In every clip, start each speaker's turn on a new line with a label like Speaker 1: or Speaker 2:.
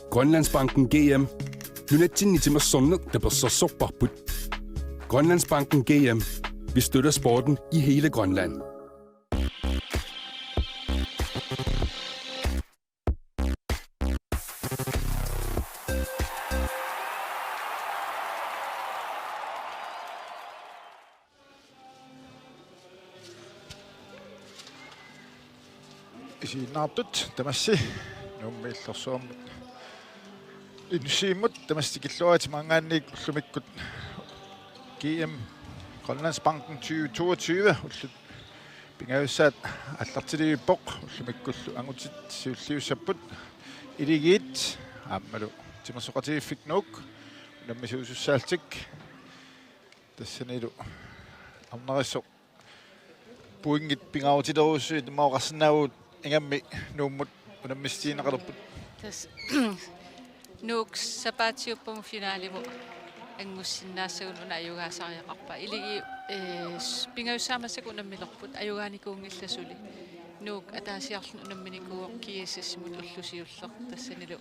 Speaker 1: Grønlandsbanken GM. Junettin itimasonnut taperssorsorparput. Grønlandsbanken GM. Vi støtter sporten i hele Grønland.
Speaker 2: Isiinnaartut tamassi nuummiillersuarmut insiimmut tamastikilluat mangaanniik ullumikkut GM Grønlandsbanken 2022 ullut pingaussaat аллартилигиппоқ уллумиккуллу ангутит сиуллиуссаппут илигиит ааммалу тимасоқатигиффик нук наммисуусуссаалтик тассанилу амнариссоқ пуингит пингаутилеруссуит маоқарсинаавут ingамми нууммут унаммистиинеқалерпут
Speaker 3: тас нук сапаатиуппам финалиму ангуссиннаассагунуна аюгаасариақарпа илиги пингауссаамассак унаммилерпут аюгааникуунгилласули нук атаасиарлун унамминикууоқ кииссассимут уллусиуллер тассанилу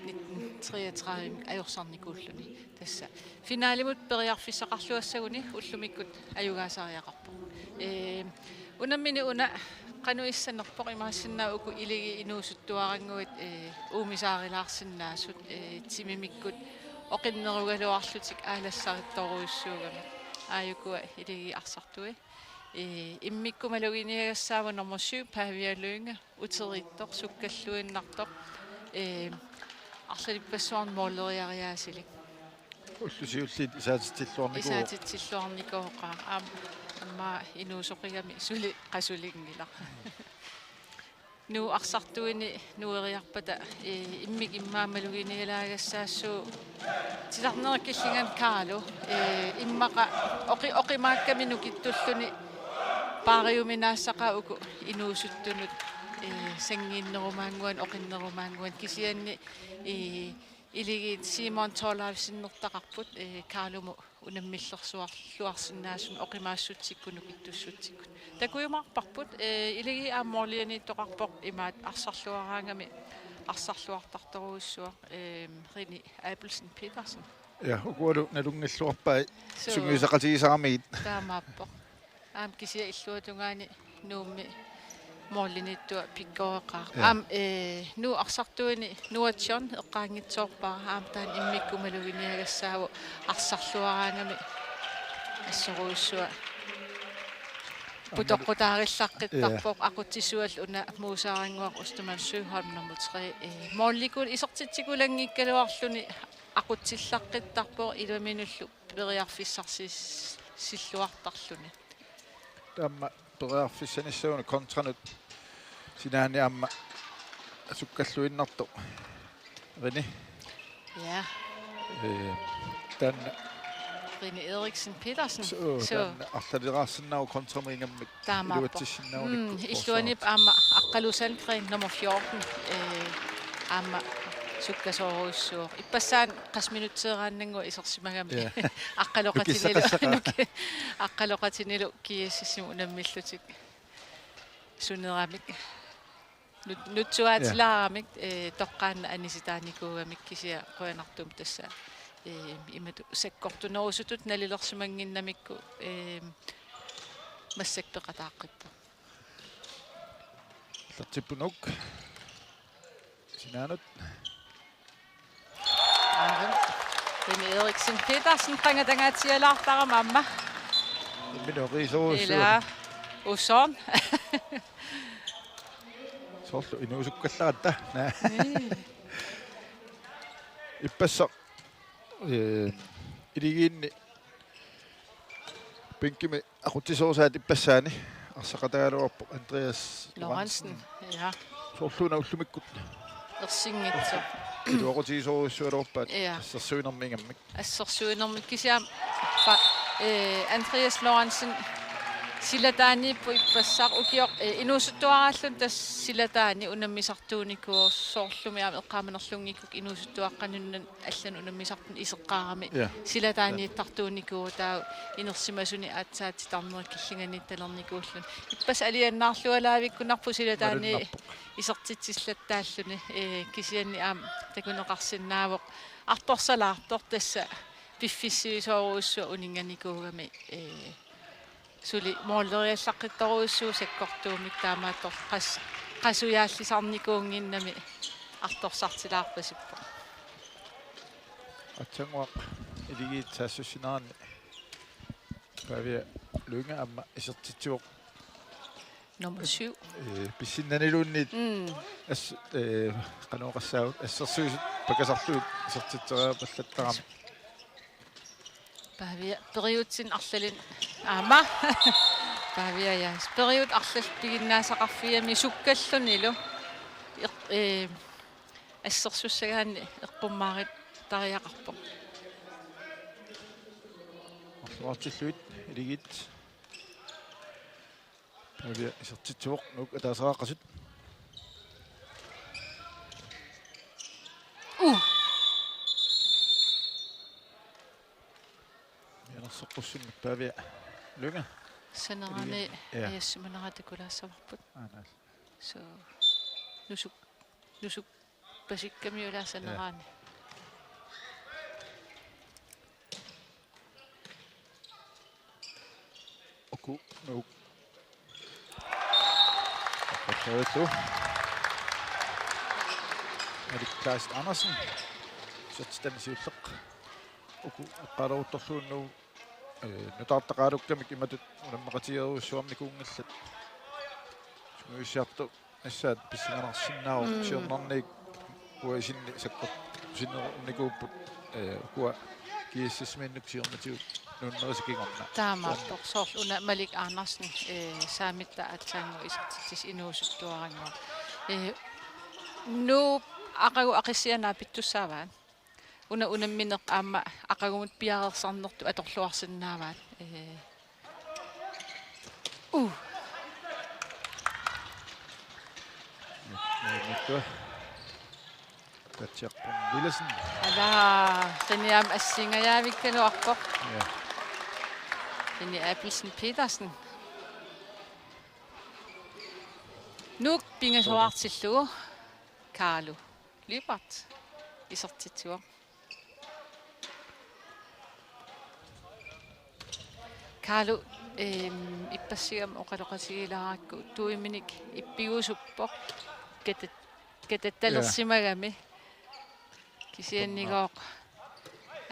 Speaker 3: 1933 ajorсарникууллуни тасса финалимут периарфиссақарлуассагуни уллумиккут аюгаасариақарпа унаммини уна qanuissanerpoq imaassinnauku iligi inuusuttuarangуит uumисаарилаарсиннаасут тимимиккут oqinnerugaluarlutik aalассаритторуйссуугама ааюкуа илиги арсартуи иммиккумалугиниагассаава номер 7 павиалуинга утериттор суккаллуиннартор арлалиппассуарн мооллериариаасилик
Speaker 2: уллусиуллит
Speaker 3: исаатитсиллуарникооqa амма инуусоқигами сули қасулингила ну арсартуини нуериарпата иммик иммаамалугинигалаагассаассуу тиларнераккиллингам каалу иммақа оқимаакками нукиттуллуни паариуминаассақа уку инуусуттунут сангииннерумаангуан оқиннерумаангуан кисианни илигит Simon Torlaavsinnertaqarput Kaalumu unamмиллерсуарлуарсиннаасун оқимаассутсиккунук иттуссутсиккут такуйумаарпарпут илиги ааммоорлиани тоқарпоқ имаат арсарлуараангами арсарлуартарторуиссуа Rini Abelsen Petersen
Speaker 2: ja uqulu nalungilluarpai sungiisaqatigisaaramigit
Speaker 3: таамааппоқ аам кисия иллуатунгаани нуумми мооллинитtua pikkoaqaa am nu arsartuini nuatsion eqqaangitsoorpaa aam taan immikkumaluginiagassaavu arsarluaraangami assoruussua putoqqutaarillaqqittarpoq aqutsisual una muusaaranguaq ustuman Søholm nummer 3 moollikul isortitsikulanngikkaluarluni aqutsillaqqittarpoq iluminullu periarfissarsis silluartarluni
Speaker 2: tamma periarfissanissuuna kontranut sinaani amma sukkalluinnartu Rini
Speaker 3: ja
Speaker 2: tan
Speaker 3: Rini Eriksen Petersen
Speaker 2: så artaleraarsinnau kontramringammik
Speaker 3: iluatissinnauni illuanip amma aqqalusalgren nummer 14 amma sukkasoruissuur ippassaan qasminutseeraannangu isersimagami aqqaloqatinilu kiassissimu unammillutik suneramik nutsuaatilaramik toqqaanna anisitaanikuugamik kisia qoyanartum tassa imatu sakkortunerusutut nalilersimanginnamikku massakpeqataaqippu
Speaker 2: lertipunuk sinaanut
Speaker 3: Rini Eriksen Petersen qangatangaatialaartaram amma
Speaker 2: minorisorussua
Speaker 3: ila usorn
Speaker 2: sorlu inuusukkallaata na ippassa iligiinni pinkimi aquttisorsaat ipassaani arsaqatagaluarpo Andreas
Speaker 3: Lorentzen ja
Speaker 2: sorluuna ullumikkut
Speaker 3: ersingitso
Speaker 2: iluaqutigisorussualorpaat assersuinermingammik
Speaker 3: assersuinermik kisiam Andreas Lorentzen Silataani ippassaq ukior inusuttuaraallun tass silataani unammisartuunikuo soorlumiam eqqaamanerlungikuk inusuttuaqqanunnan allan unammisartun iseqqaarami silataani ittartuunikuo taa inersimasuni aatsaati tarnerikillingani talernikuullun ippas aliannaarlualaavikkunarpu silataani isertitsillattaalluni kisianni aam takuneqarsinnaavoq artorsalaartor tassa piffissisuoruussua uninganikuugami suli mooleriallaqqittoruussuu sakkortuumik taamaattor qasuyaallisarnikuunginnami artorsartilaarpasippo
Speaker 2: Atsanguaq iligitsaassusinaanni pavia lunga amma isertitsuoq
Speaker 3: nummer 7
Speaker 2: pissinnaniluunniit as qanuoqassaavut assersuusut pakasartuut isertitsereapallattarami
Speaker 3: pavia periutsin arlalin aama pavia ja periut arlal piginnaasaqarfiami sukkallunilu assersussagaanni eqqumaarit tariaqarpoq
Speaker 2: arluartilluit iligit pavia isertitsuoq nuk ataasaraaqasut Soqqussunnik pavia lunga
Speaker 3: sanerani ayassimaneratakulaassavарпут so nusuk pasikkami ulaasaneraani
Speaker 2: oku nuk Appatrøytu Erik Klaas Andersen sotstanisiulleq oku eqqaluuttorluunnu nutaartaqaalukkamik imatut unammaqatigeruussuarnikuungallat sumuissiartu assaat pissinganarsinnaaru siornarniik uisinni sakkot sinnerunikuupput ukua kiissismiinnuk siornatigut nuunnerisakingorna
Speaker 3: taamaartor soorl una Malik Andersen saamitta atsaangu isertitsis inuusuttuarango nu aqagu aqissianaa pittussaavaan una unammineq aamma aqagumut piarersarnertu atorluarsinnaavaat
Speaker 2: Nuttua tatsiarpun Vilesen
Speaker 3: ala qiniam assingajaavikkanuarpoq qini Appelsen Petersen nuk pingasuartillugu Carlo Libert isertitsuaq Carlo ippassiam oqaloqasigilaraakku tuiminik ippigusuppoq katattalersimagami kisiannigooq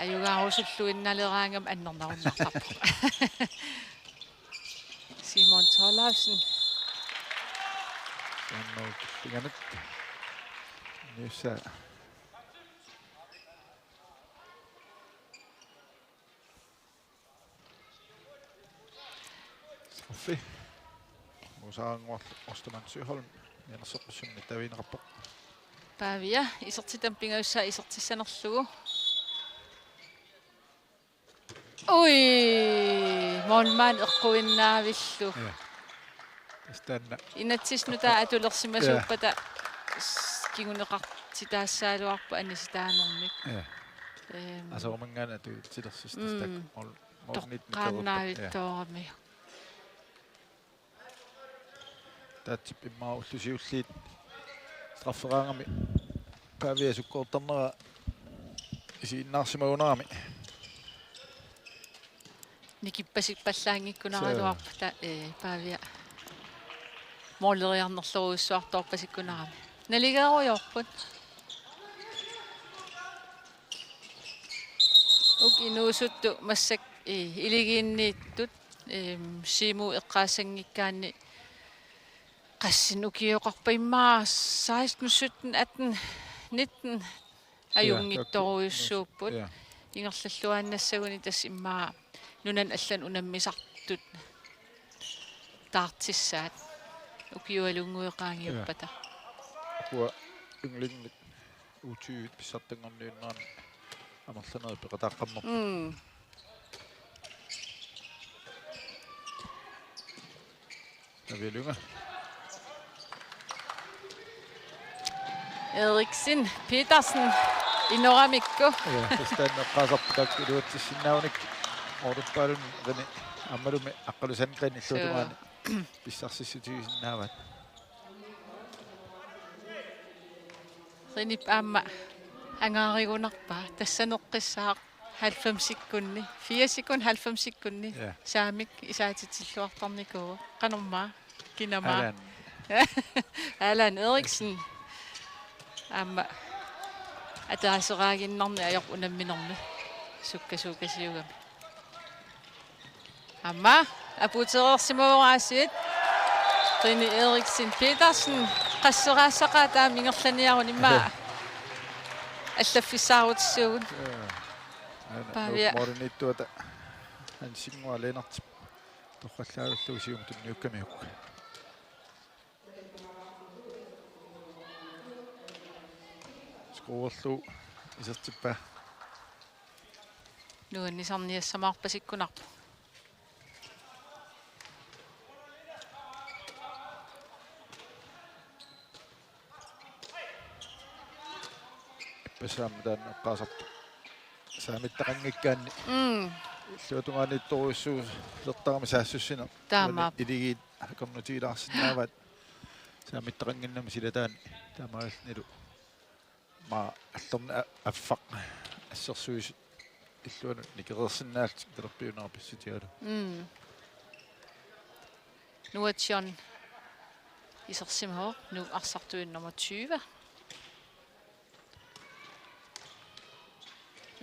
Speaker 3: ayugaarusulluinnaleraangam annernarunnartarpoq Simon Thorlaugsen
Speaker 2: Tinganut Nyssa Soffi Musaanguar Osterman Syholm Mianersoqussunni taviineqarpoq
Speaker 3: pavia isertitam pingaussa isertissanerlugu ui monman eqquinnaavillu
Speaker 2: Tastanna
Speaker 3: inatsisnuta atulersimasuuppata kinguneqartitaassaaluarpu annisitaanermik
Speaker 2: asormangana tu silersistastak mornit
Speaker 3: toqqaannaavittoorami
Speaker 2: taatip immaullusiulliit strafferaangami pavia sukkoortarnera isiinnaarsimagunerami
Speaker 3: nikippasikpallaangikkunaraluarputa pavia mooleriarnerluruussuartoorpasikkunarami naligeeruyorput uk inuusuttu massak iligiinniittut siimu eqqaassangikkaanni qassin ukioqarpa immaa 16 17 18 19 ajungittoruussuupput ingerlalluaannassaguni tass immaa nunan allan unammisartut taartissaat ukiualungueqaangiuppata
Speaker 2: akua ynglinglit utyuit pissartangerniunnaam amerlaneri peqataqqammer Avilunga.
Speaker 3: Eriksen, Petersen, Inoramikko.
Speaker 2: Ja, tästä qaasarputaak iluutissinaunik orduppaalun qani ammalumi aqqalusan qanilluutumaani pissarssissutigisinnaavaat.
Speaker 3: Rinip amma angaarigunarpaa tassanoqqissaaq 90 sekunni 4 sekund 90 sekunni
Speaker 2: Ja.
Speaker 3: saamik isaatitilluartarnikuwa qanormaa kinamaa
Speaker 2: Alan.
Speaker 3: Allan Eriksen amma атаасераагиннарни аёр унамминерми суккасукасиугами амма апутерерсимавораасиит Rine Eriksen Petersen qasseraassaqa taamingерланиарун имма аллаффисаарутиссуугун Pavia.
Speaker 2: Morinittuata han singua leenartip torrallaagalluusium tunniukkamiuk. Skruullu isertippa
Speaker 3: нуаннисарниассамаарпасиккунарпу
Speaker 2: passaamtaan qaasarpu saamittaqanngikkaanni illuutungaanittoruissuu lertarami saassussina
Speaker 3: Taamaap.
Speaker 2: iligiit akornutigilaarsinnaavaat saamittaqanginnami silataani taamaalnilu ma allorna affaq assersuis illuanu nikerersinnaalt terpiunerpissutialu
Speaker 3: nuatsion isersimhoo nu arsartuinnerma 20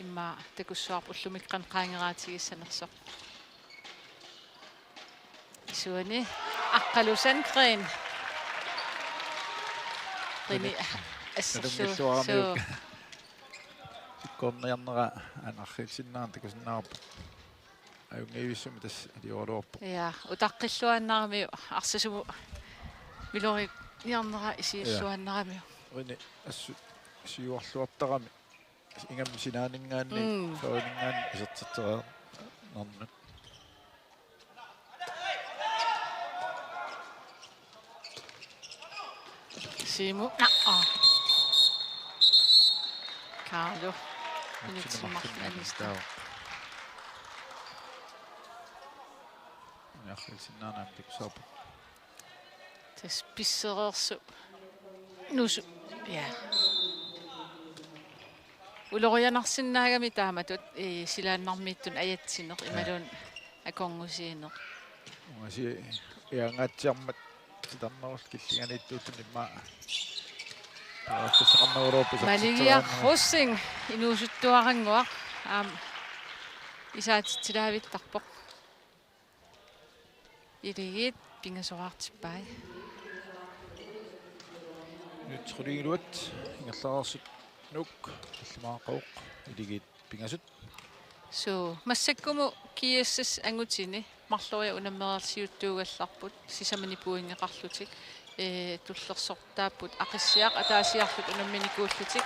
Speaker 3: имма такуссуарпу уллумиккан qaangeraatigissanersoq isuani аққалусан крeen Rine
Speaker 2: Nalungilluaramiuk ikkorniarnera anarrilsinnaarn takusinnaarpu ajungiivissumi tass aliorluorpu
Speaker 3: ja utaqqilluannaramiu arsasumu milori niarnera isiilluannaramiu
Speaker 2: Rine assu siuarluartarami ingam sinaaningaanni fauningaan isertitteraa narnut
Speaker 3: Simu Carlo minutsimmarlanista
Speaker 2: Naqilsinnaarnaam takusaarpu
Speaker 3: taspisserersu nusu ja ulorianarsinnaagami taamatut silaannarmiittun ajatsinneq imalun akorngusiineq
Speaker 2: ungasi iangaatiarmat sitarnerus killinganiittuutun imma тассақарнерулууппа
Speaker 3: малигиарруссин инуусуттуарангуақ исаатитсилаавиттарпоқ илигит пингасораартиппай
Speaker 2: нутсрулигилуат ингерлаарсут нук иллимаақауқ илигит пингасут
Speaker 3: so массаккуму киассас ангутини марлуя унаммералсиуттуугалларпут сисамани пуингеқарлутик туллерсортааппут ақиссиақ атаасиарлут унамминикууллутик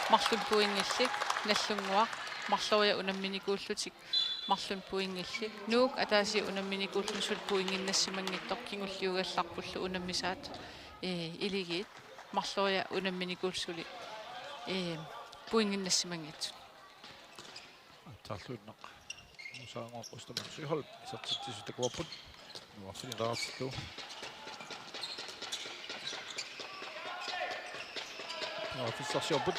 Speaker 3: марлун пуингиллик наллунгуақ марлуя унамминикууллутик марлун пуингиллик нуук атааси унамминикууллун сул пуингиннассимангиттор кингуллиугалларпуллу унаммисаат илигит марлуя унамминикуулсули пуингиннассимангитсут
Speaker 2: таарлууннеқ мусаангоқустамарсуихол исертитсисутакуарпут нуарсилилаартиллу фиссарсиорпут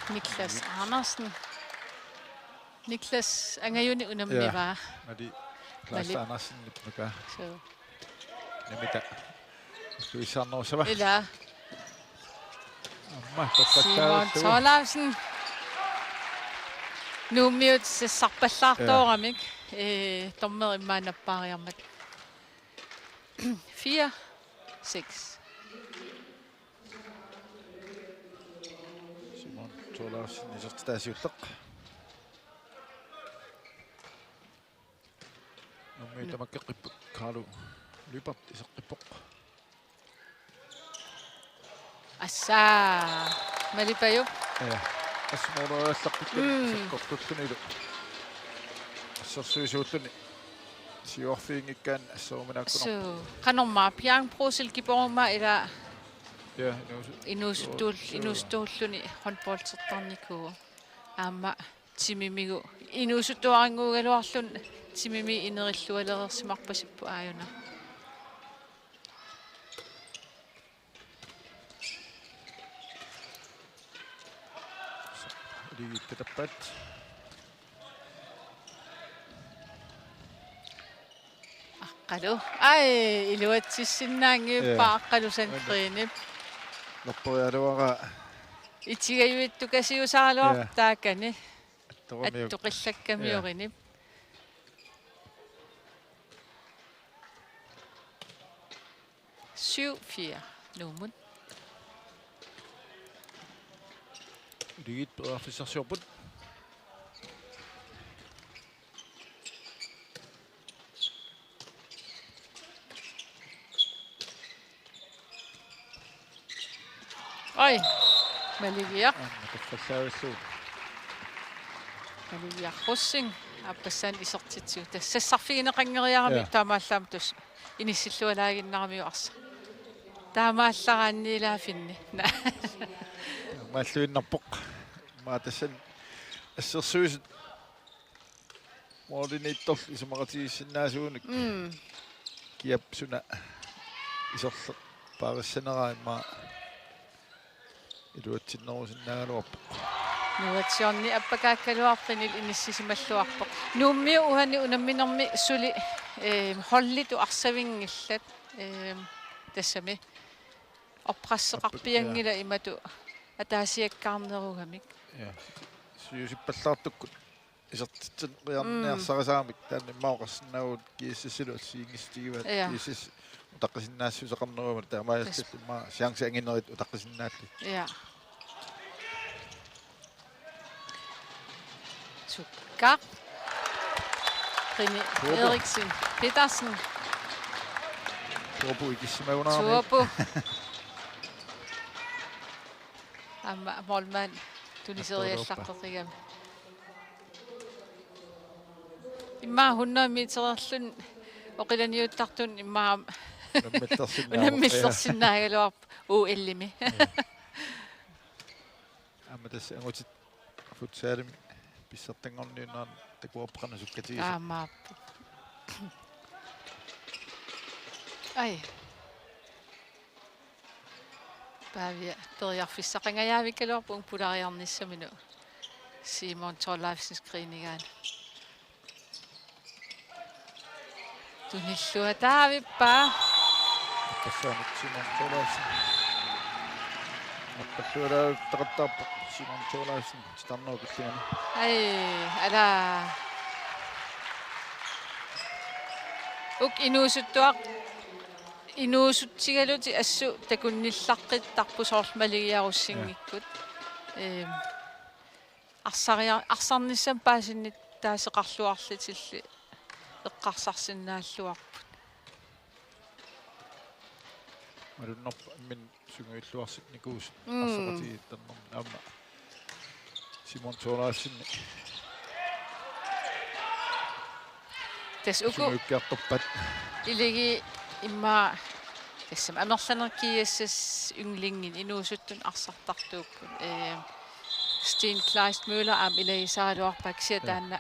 Speaker 3: Niklas Andersen Niklas angayuni unammiva
Speaker 2: mali Klaas Andersen nipnuka
Speaker 3: so
Speaker 2: nimita tuisarnersava
Speaker 3: ila
Speaker 2: amma
Speaker 3: Simon Tollefsen numiut sessarpallartooramik tommer immaanappaariarmat 4-6
Speaker 2: Simon Tollefsen isertitaasiulleq nummi tamakkeqqipput Carlo Lypert isaqqipoq.
Speaker 3: Assa malipayup.
Speaker 2: Ja. Asmuuruallaqqikkan isaqqortullunilu. Assersuisuulluni. Siorfiingikkaan assuuminaakkunor.
Speaker 3: So qanorma piang prosil kiporma ila
Speaker 2: Ja,
Speaker 3: inustuulluni håndboldsertarnikuu. Aamma timimigu inusutuaranguugaluarlun timimi inerillualereersimarpasippu aayuna.
Speaker 2: Liitappat.
Speaker 3: Aqqalu ai iluatsissinnaangiuppa aqqalu sanqriinip
Speaker 2: Loppujaluara
Speaker 3: itigayuittukasiusaaluar taakani
Speaker 2: attoqamiuk.
Speaker 3: attoqillakkamiurinip syv 4 numut
Speaker 2: Liit beafisarsiorput.
Speaker 3: oi maligiaq
Speaker 2: Annaqqassaarissuut.
Speaker 3: maligiaqqussing appassan isertitsiu tassassarfigineqangeriarami taamaallaam tus inissillualaaginnaramiu arsa taamaallaraanniilaafinni
Speaker 2: Malluinnarpoq. Maatassan assersuusut. Mooriniittor isumaqatigissinnaasuunik. Kiap suna isorle paarissaneraa iluatsinnerusinnaagaluarpoq.
Speaker 3: nuatsiorni appakaakkaluarpinil inississimalluarpoq nuummiu uhani unamminermi suli hollitu arsavingillat tassami orprasseqarpiangila imatu ataasiakkaarnerugamik
Speaker 2: Ja. Siusippallartukkut isertitsen qiarniarsarisaamik taanni maoqarsinnagut kiissisilu siingistigivat
Speaker 3: Ja.
Speaker 2: kiissis utaqqisinnaassусақарнерума таамааллит имма сианси ангинерит utaqqisinnaalli.
Speaker 3: ja Sukkar Rini Eriksen Petersen
Speaker 2: Tuopu ikissimagunaarmi.
Speaker 3: Tuopu Amma målmand tuniseriallaqqertigam imma 100 metererlun oqilaniuttartun imma unamillersinnaaгаluarp uillimi
Speaker 2: Amma tässä angutit futsaalimi pissertangorniunaan takuarpaqana sukkatiisa.
Speaker 3: aamaappu ai Päiviä teriarfissaqangajaavikkaluarpung pulariarnissaminu Simon Torleifsen skriinigaan tunillua taavippaa
Speaker 2: Tassaanut Simon Torleifsen. Appallualaa taqattaarpoq Simon Torleifsen starnerukilligani.
Speaker 3: ai ala uk inuusuttigaluti assu takunnillarqittarpusoormaligiarussinngikkut арсарнissan паасиннит таасеқарлуарлиtilli эққарсарсинааллуарпут
Speaker 2: Malunnerpa min sunguilluarsit nikuus арсақатигиттарнерми аама Simon Torleifsenni
Speaker 3: тас уку
Speaker 2: sunguikkiartorpat
Speaker 3: илиги имма тассам амерланеркиассас юнглингин инуусуттун арсартартууппут Sten Kleist Møller am ilaisaaluarpak siataanna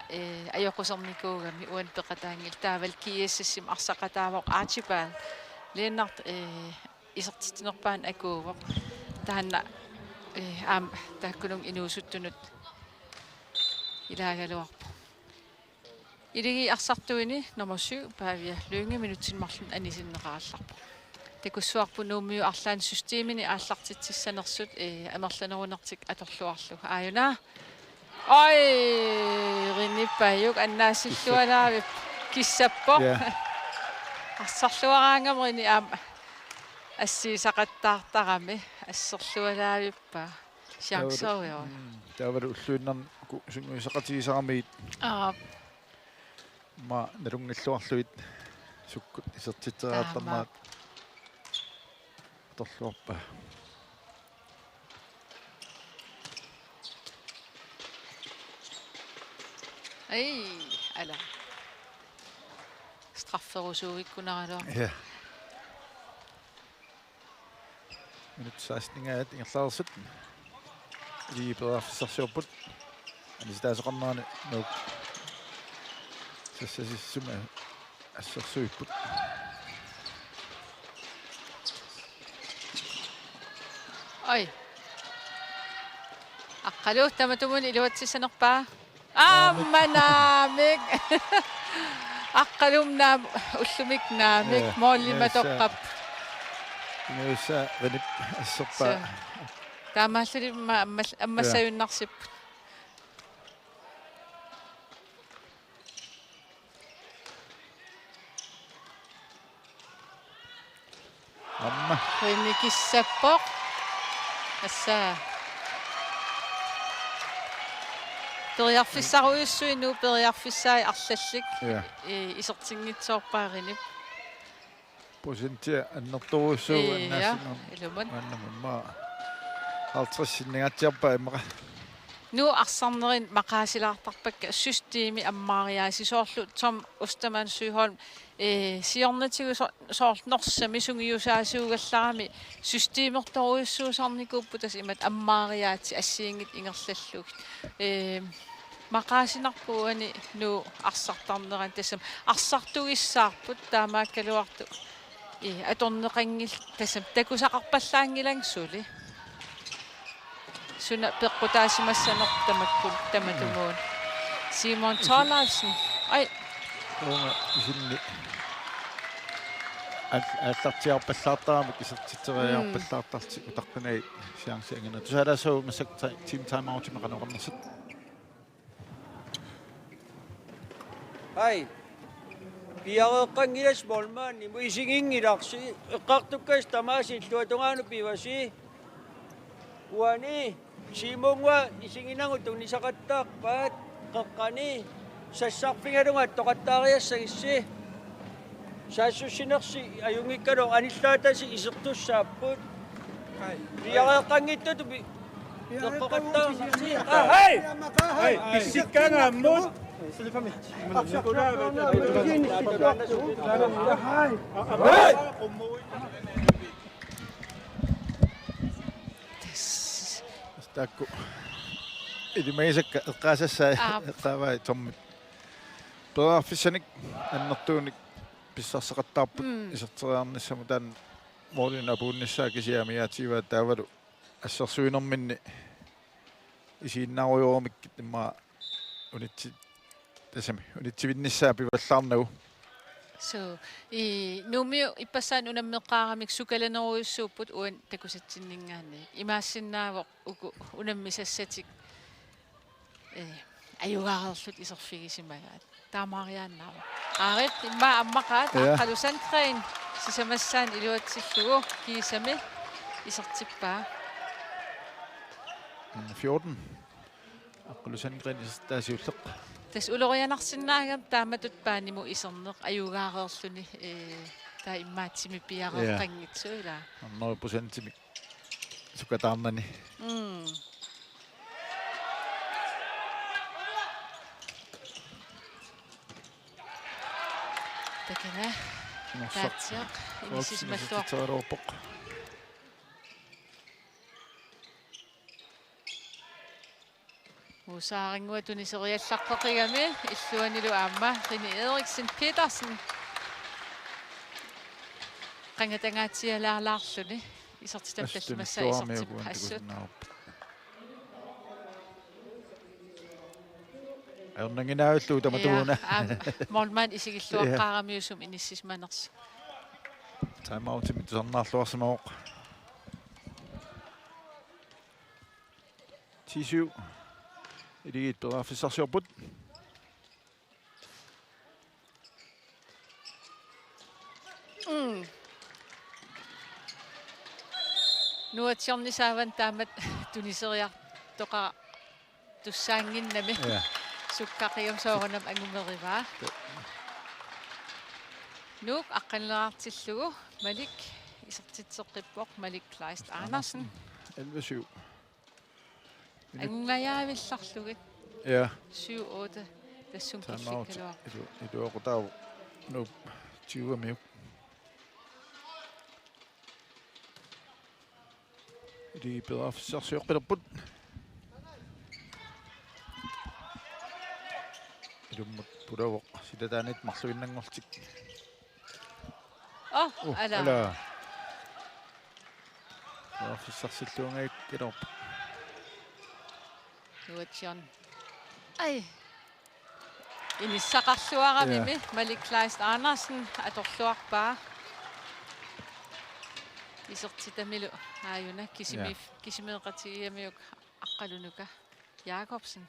Speaker 3: ajoqusernikuugami uan peqataangil taaval kiissassim arsaqataavoq Archibald Lennart isertitinerpaan akuuvoq taanna am taakkunung inuusuttunut ilaagaluarpu iligi arsartuini nummer 7 paavia Lynge minutsinmarlun anisinneraallarpu takussuarpunuummiu arlaan systeemini aallartitsissanersut amerlanerunertik atorluarlu aayuna oi rinnippayuk annaasillualaavip kissappo арсарлуараангамрини аама ассиисақаттаартарами ассерлуалаавиппа сиансорио
Speaker 2: таавалу уллуиннар сунгуисақатигисарамигит ма налунгиллуарлуит Sukkut isertiteraattarnaat torluarpa.
Speaker 3: Ei, ala. Strafferusuikkunaraluar.
Speaker 2: Ja. Minut 16 ingerlaarsut. Liipedaafissarsiorput. Anisitaaseqarnaani nuuk. Sassasissuma ассерсуиппут
Speaker 3: Oi. Аққалу таматумун илуатсисанерпаа. Аамманаамик. Аққалумнаам уллумик наамик мооллиматоққап.
Speaker 2: инуса венип ассерпаа
Speaker 3: Таамааллулимма аммассаюннарсиппут.
Speaker 2: амма
Speaker 3: Хойникиссаппоқ. Асса. Периарфиссаруйуссуину периарфиссаи арлаллик.
Speaker 2: я
Speaker 3: Исертингитсоорпааринип.
Speaker 2: посентия аннерторуссуу аннаасинер
Speaker 3: илуман.
Speaker 2: аннамма 50 синнигатсиарпаа иммаqa
Speaker 3: Nu arsannerin maqaasilaartarpakka systeemi ammaaриаасисоорлу tom Ostermann Sygholm siornatigu soornorsami sungiusaasuugallarami systeemertoruissuusarnikuupputas imat ammaaриаати ассиингит ингерллаллугит maqaasinarpuani nu arsartarneran tassam arsartugissаарput taamaakkaluartu atorneqanngil tassam takusaqarpallaangilangssuli Suna peqqutaasimassanerp tamakkul tamatumuun Simon Thorlaugsen ai
Speaker 2: онга исинни аллартиарпаллаартарамик исертитериарпаллаартарти утарпинай сиангсиангана тусалаасуу масак тим таймаутима канеқарнерсит
Speaker 4: Hej. Piareqqangilas molmaanni muisingingilaqsi eqqartukkas tamaasillua pivasi uani simungwa isinginangu tunnisaqattaarpaat qeqqani sassarfingalunga toqattaariassagissi saassussinersi ajungikkalu anillaatasi isertussaapput piareqqangittatu eqqaqattaarsi hei
Speaker 5: Hei, pissikkangammut.
Speaker 2: таакку илимаисакка эққаасассаа эққааваа томми перааффиссаник аннертууник писсарсеқаттаарпут исертериарниссаму таан моолина пуунниссаа кисиамиаативаа таавалу ассерсуинерминни исииннааруйоормиккит имма унитси тасами унитсивинниссаа пиваллаарнагу
Speaker 3: so numio ipassan unammeqqaaramik sukalaneriussuupput uan takusatsinningaanni imaassinnaawoq uku unammisassatik ajugаарerlut iserfigisimaгаат таамаариааннаава aarit imma ammaqaat qalusantrein sisamassaan iluatsillugu kiisami isertippaa
Speaker 2: 14 аққулусангрин истаасиуллеқ
Speaker 3: tas ulorianarsinnaagam taamatut paanimu iserneq ajugaareerluni taa immaatsimi piareeqqanngitsuila
Speaker 2: 100% сукатаарнани
Speaker 3: такана таатсиақ инисисмаллуар
Speaker 2: таалоорпоқ
Speaker 3: Usaaringua tuniseriallarqeqigami illuanilu aamma Rini Eriksen Petersen qangatangaatsialaarlaarluni isertitapallamassa isertippassut
Speaker 2: Erninginaaullu tamatuuna
Speaker 3: Molman isigilluaqqaaramiusum inissismanersu
Speaker 2: Timeout tusarnaarluarsimooq 10-7 Iligit peraaffissarsiorput
Speaker 3: nuatsiornisaavan taamat tuniseriartoqa tussaanginnami sukkaqium soorunam angumeriva Nuuk aqqanleraartillugu Malik isertitseqqippoq Malik Kleist Andersen
Speaker 2: 11-7.
Speaker 3: anglajaavillарlugit
Speaker 2: Ja,
Speaker 3: 7-8 tassum
Speaker 2: timeout.
Speaker 3: killikkaluaq
Speaker 2: I du oqutaavu. Nu 20 minut. De er bedre officersioqqilerput. Ilummat pulavoq silataanit marluinnangortik.
Speaker 3: ala
Speaker 2: Ala. Officersilluungaik ilorp.
Speaker 3: nuatsion ai inissaqarluaramimi Malik Kleist Andersen atorluarpaa isertitamilu aajuna kisimeeqatigiamiuk aqqalunuka Jacobsen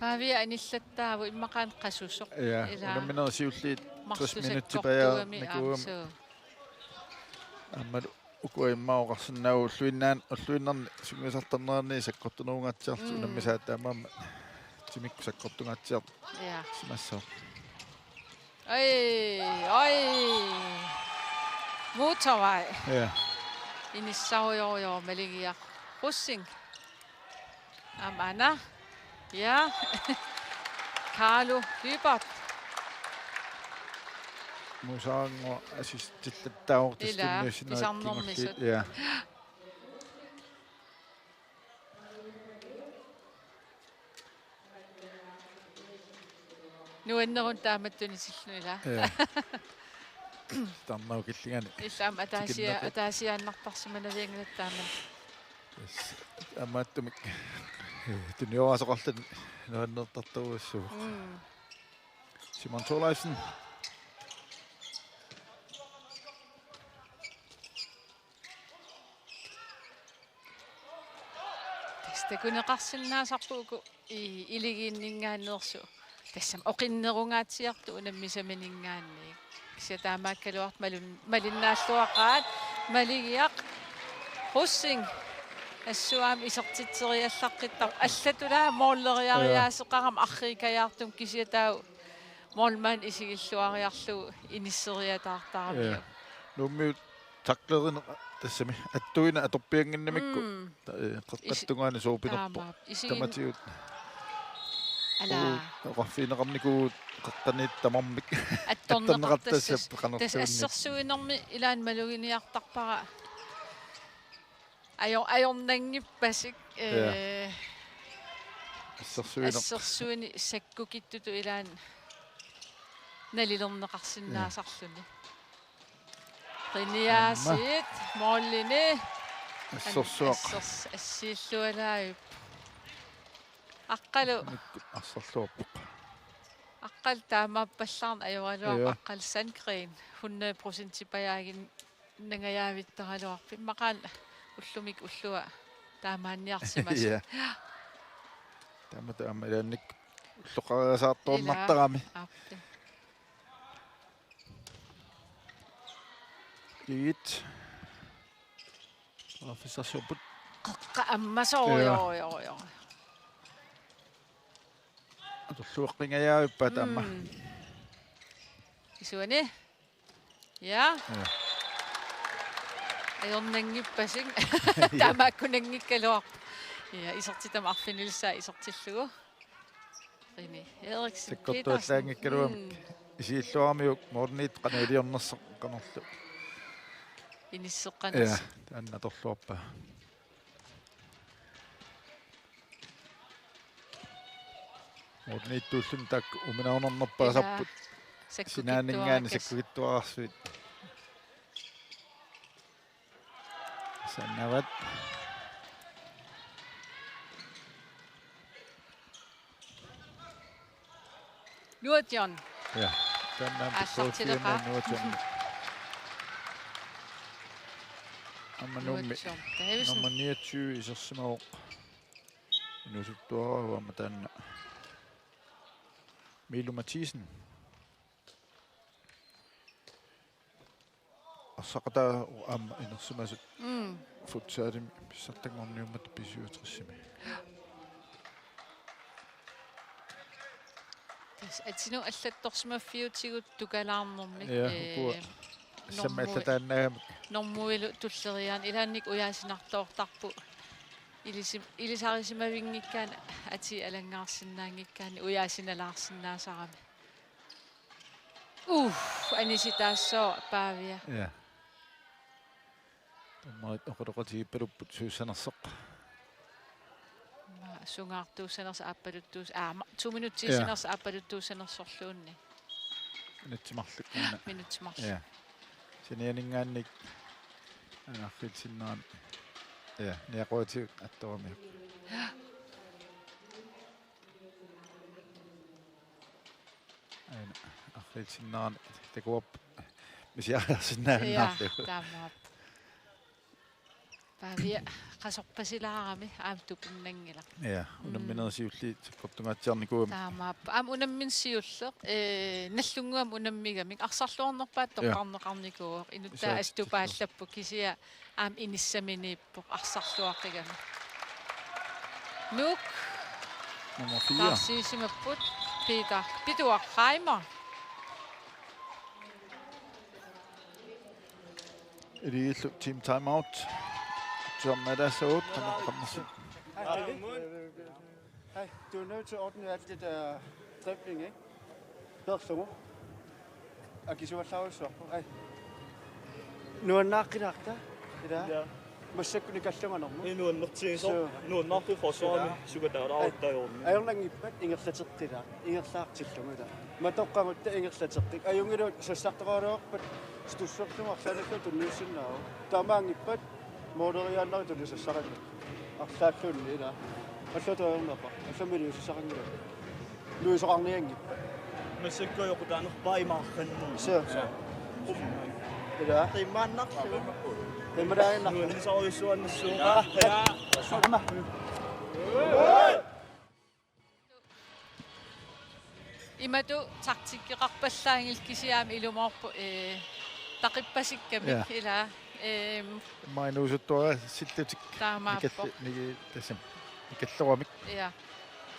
Speaker 3: Pavia anillattaavu immaqaan qassusoq
Speaker 2: Ja,
Speaker 3: ila
Speaker 2: unamminersiulliit 60
Speaker 3: marsusakkortuami
Speaker 2: minuttipaja
Speaker 3: aamsuu
Speaker 2: аммал укуиммаоқарсинаагу уллуиннарни сунгисартарнерни саккортунуугаатсиарту унаммисаатаамаама тимикку саккортунгаатсиар
Speaker 3: ja
Speaker 2: симассаа
Speaker 3: ой motorvej
Speaker 2: ja
Speaker 3: inissaujojo maligiaq russing amana ja Carlo Lybert
Speaker 2: мусаангуа ассистиллаттаагортистунниусинаа
Speaker 3: писарнэрмисут.
Speaker 2: ja
Speaker 3: nuannerun taamattunisilluila
Speaker 2: ja тарнау киллигани
Speaker 3: иллаам атаасиааннартарсиманалиангнаттааman
Speaker 2: амааттумик туниорасоқарлун нуаннертартугуссуу Simon Thorleifsen
Speaker 3: tastakuneqarsinnaasarpuuku iligiinningaanneersu тассам оқиннерунгаатсиарту унаммисаманингаанни кисатаамааккалуарт малиннааллуақаат малигиақ руссинг ассуаам исертитсериаллаққиттар аллатулаа мооллериариаасеқарам аррикаяартум кисиатаа молман исигиллуариарлугу иниссериатаартарамиу
Speaker 2: нумми таклерин тассами аттуина аторпиангиннамикку қеққаттунгаани суупинерпо таматиут
Speaker 3: ала
Speaker 2: раффинеқарнику қеққаниит тамармик
Speaker 3: атторнеқартассас
Speaker 2: аттаннеқартассап
Speaker 3: тас
Speaker 2: қанертуунни
Speaker 3: ассерсуинерми илаан малугиниартарпара ajornanngipпасик ассерсуини саккукиттуту илаан налилернеқарсиннаасарлуни риниаасит мооллини
Speaker 2: ассерсуақ
Speaker 3: ассииллуалааюп аққалу
Speaker 2: ассерлуарпоқ
Speaker 3: аққал таамааппаллаарна ajorалуақ аққал сангрин 100% паяагин нангаяавиттаралуарпи мақаан уллумик уллуа таамаанниарсимас
Speaker 2: я тамата амалаанник уллоқариасаартуарнартарами
Speaker 3: аппи
Speaker 2: ит офисасиорпут
Speaker 3: қаққа аммасориориорио
Speaker 2: атуллуэққингаяавиппа таама
Speaker 3: исуани я ajornanngipпасик таамааккунангиккалуар я исертитам арфинилсаа исертиллугу рини Ериксен
Speaker 2: сиккортуаллаангиккалуам исииллуармиук морнит каналиорнерсеқ канерлу
Speaker 3: иниссеққанас
Speaker 2: я таанна торлуарпа морнит туллун так уминаунернерпаасарпут синаанинггаани саккугиттуарарсуит саннават
Speaker 3: Nuatjon
Speaker 2: ja tänään
Speaker 3: Assartileqa.
Speaker 2: nuotjon amma nummi
Speaker 3: Nuatjon Davisen
Speaker 2: nummer 29 isersimauq inusuttuaruama tanna Milo Mathisen Arsaqata am inersumasut futsaadim pissartangorniummat pisuutrissimi.
Speaker 3: Atinu аллатторсимаффиутигут тукалаарнэрмик
Speaker 2: Саммаллатааннагам
Speaker 3: нормуилу туллериаан илаанник уяасинартоортарпу илисарисимавингиккаан ати алангаарсинаангиккаани уяасиналаарсинаасарами аниситаассоо паавиа
Speaker 2: ja томмаат оқолоқатигиппалуппут суусанерсеқ
Speaker 3: сунгаартуусанерса аппалуттуус 2 минутсисинерса аппалуттуусанерсорлуунни
Speaker 2: минутсимарлуккуна
Speaker 3: минутсимарл
Speaker 2: ja синианингаанник анарфитсиннаан ja неақуатиг атторами айн арфитсиннаан такуап мисиарсиннааннаарлу
Speaker 3: таамаап павиа qasорпасилаарами аамтупиннангила
Speaker 2: ja унамминерсиулли кортунгаатсиарникуам
Speaker 3: таамаап унамминсиуллеq наллунгуам унаммигамик арсарлуорнерпаат тоққарнеқарникуоқ инуттаа аступааллаппу кисиа аам иниссаминииппоқ арсарлуаққигами нук
Speaker 2: nummer 4
Speaker 3: тарсиисимаппут Peter Biduar Reimer
Speaker 2: Elillu team timeout. Som er der så ud, kan man komme sig.
Speaker 6: Hej, du er nødt til at ordne alt det der dribling, ikke? Først så. Og give så slag så. Hej. Nu er nakket der. Det der. Måske kunne ikke stemme noget.
Speaker 5: Nu er nok til så. Nu er nok for så med sugar der out der.
Speaker 6: Ayong lang ipat ingat sa tsakti da. Ingat sa tsakti mo da. Matokka mo ta ingat sa tsakti. Ayong iro sa saktarok pat stusok mo aksana ko tunusin na. Tamang ipat moderian na to sa sakan. Aksakun ni da. Aso to na pa. Aso mi sa sakan ni. Nu sa kang niyang.
Speaker 5: Måske går jeg på der nok bare i marken.
Speaker 6: Så. Det der.
Speaker 5: Det er mand nok.
Speaker 6: Det må der nok.
Speaker 5: Nu er det så i sådan så. Ja.
Speaker 3: имату тактиккеқарпаллаангил илумаарпу тақиппасиккамик ила
Speaker 2: Mainuusuttua sittutik.
Speaker 3: таамааппо
Speaker 2: Niki tasam. Nikallorumik.
Speaker 3: я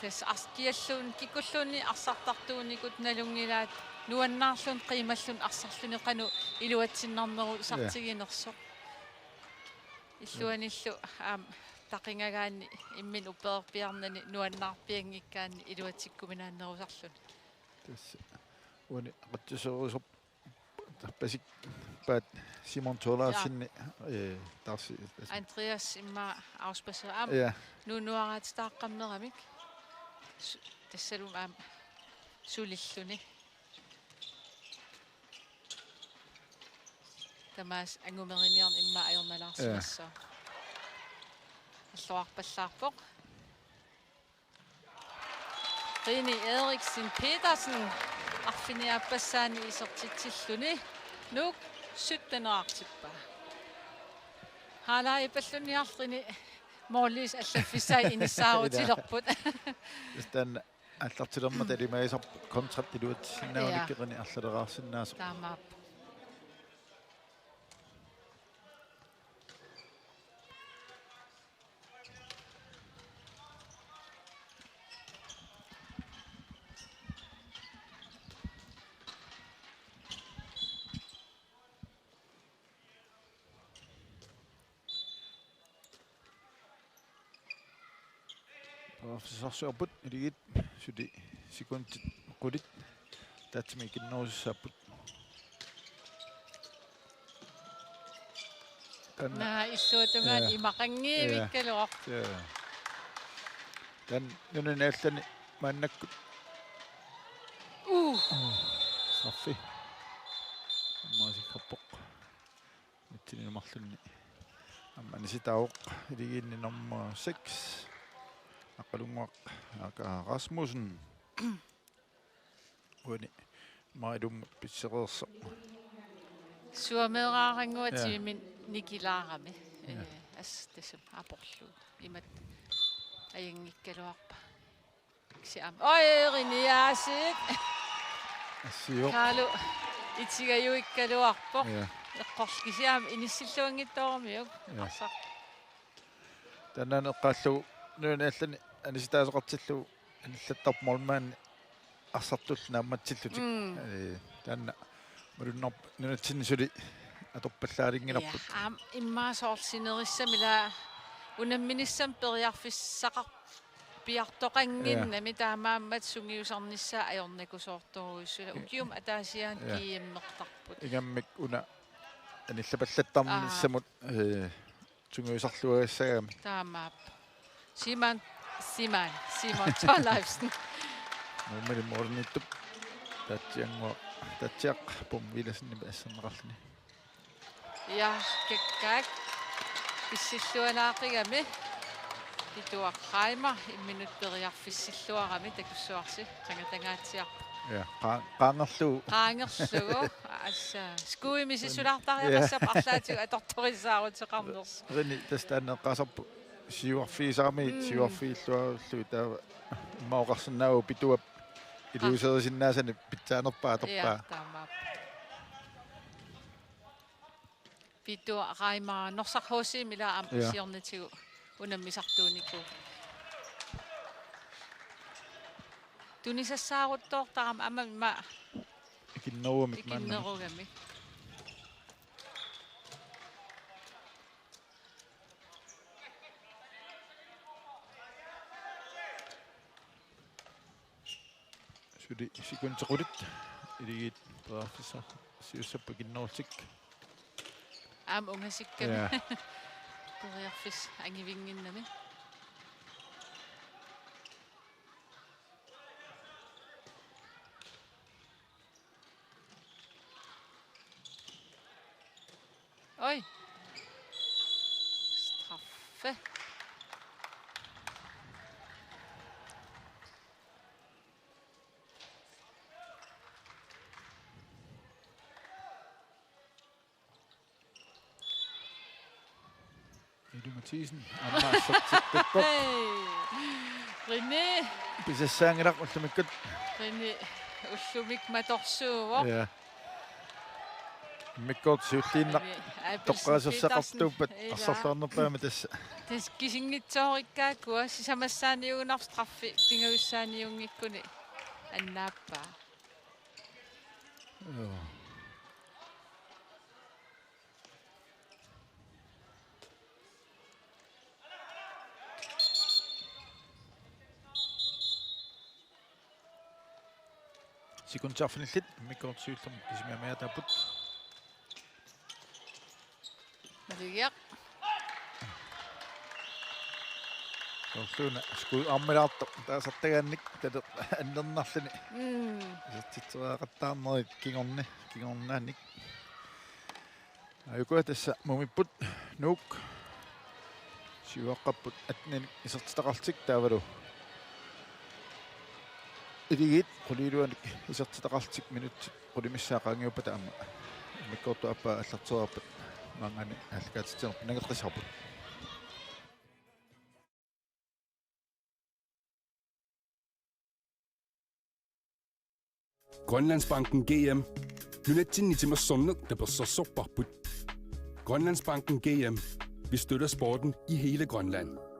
Speaker 3: тас аркиаллуун кикуллуунни арсартартууникут налунгилаат нуаннаарлун қималлун арсарлуни қану илуатсиннарнеру сартигинерсоқ иллуаниллу тақингагаани иммин уперпиарнани нуаннаарпиангиккаани илуатсиккуминааннерусарлун
Speaker 2: Tas uani qattiserusup tapasik paat Simon Tolarsinni tarsi.
Speaker 3: Andreas imma auspaseraam
Speaker 2: Ja.
Speaker 3: nunuaraat taaqqamneramik tassalum sulilluni tamas angumerinniarn imma ajornalaarsimassua аллуарпаллаарпоq Rini Eriksen Petersen арфиниаппассаани исертитсиллуни нук 17-аарсиппа халаа ипаллуниарлини мооллис аллаффисай иниссаарутилерпут
Speaker 2: Stan аллартилерма талимаисар контракт илуат синнауниккерни арлалераарсиннаасо.
Speaker 3: таамаап
Speaker 2: Sarsuarput iligit sudi sekuntit qulit tatsmikinnuussaapput
Speaker 3: на иллуатунгаан имақангиивиккалуар
Speaker 2: tan nunanaallani maannakkut sarfi ammaasikkappoq mittinumarlunni ammanisitauq iligiinni nummer 6 aqalunguaq aka Rasmussen uani maidum pissereersa
Speaker 3: суамеэраарангуатимин никилаарами ас тасам апорлу имат аянгиккалуарпа ксиам оериниаасик
Speaker 2: assio
Speaker 3: калу итигаюиккалуарпо
Speaker 2: ja
Speaker 3: eqqorkisiam inissillуангиттоормиук арсақ
Speaker 2: Tänään eqqaallu nuunaallani anisitaasoqartillu anillattarmormaanni arsartull naammatsillutik. Tanna mulunnerp nunatsinnisuli atorpallaalinginarput.
Speaker 3: Am immaasoorsинерissамила унамминиссам периарфиссақар пиартоқангиннами таамааммат сунгиусарниссаа аёрникусоорторуиссула укиум атаасиаан кииммертарпут
Speaker 2: Igammik una anillapallattarnissamut sunguisarluagassagami.
Speaker 3: таамаап Simon Torleifsen
Speaker 2: Nuumali mornittup tatsiaq pomvilasinni paassernaqarluni.
Speaker 3: ja kekkaak issилluанаақигами итуаққаима имминут периарфиссиллуарами такуссуарси қангатангаатсиарпа
Speaker 2: Ja qaangerlu
Speaker 3: qaangerlugu assa skuimисисулаартариақассап арлаатигу аторторисаарутеқарнерс
Speaker 2: rini tastaanneqqasarpu siuarfiisarami siuarfiilluarullu taava immaoqarsinnaagu pituap iluuserisinnaasanni pitsaanerpaa atorpaa.
Speaker 3: таамаап питуа qaimаа норсархууси мила ам сиорнатигу унаммисартууникку тунисассааруттоортарам амма
Speaker 2: Ikinnerumik maanna.
Speaker 3: икиннеругами
Speaker 2: Suli sikuntequlit iligit peraarfissa siussappa kinnerulsik.
Speaker 3: ам унгасикками
Speaker 2: Ja.
Speaker 3: периарфис ангивингиннами ой straffe
Speaker 2: Edu Mathisen ammaassertippaq
Speaker 3: hey René
Speaker 2: pisassaangilarq ullumikkut.
Speaker 3: René ullumik matorsuuvo
Speaker 2: Ja. Mikkort siulliinnar toqqaaserсақартууппат арсарлаарнерпаама тасса.
Speaker 3: тэс кисингитсоориккааккуа сисамассааниугунар страффи тингависсааниунгиккуни аннааппаа
Speaker 2: Sikuntarfinillit mikkort siullum kisimiamaataaput.
Speaker 3: Malugиақ
Speaker 2: Orluuna skuu armilaartoq taasartagaannik tatu annernerluni. Sitsereaqattaarnerit kingornaannik. Ayukua tassa mumipput nuuk siuaqqapput atnin isertitaqartik taavalu. Iligit quliluanik isertitaqartik minut qulimissaaqaangiuppa taama. Mikkortu appa allartererpat mangani alkaatiterp nageqqisarput.
Speaker 1: Grønlandsbanken GM. Nunatsinnitimmersunnet, der besorsorparput. Grønlandsbanken GM. Vi støtter sporten i hele Grønland.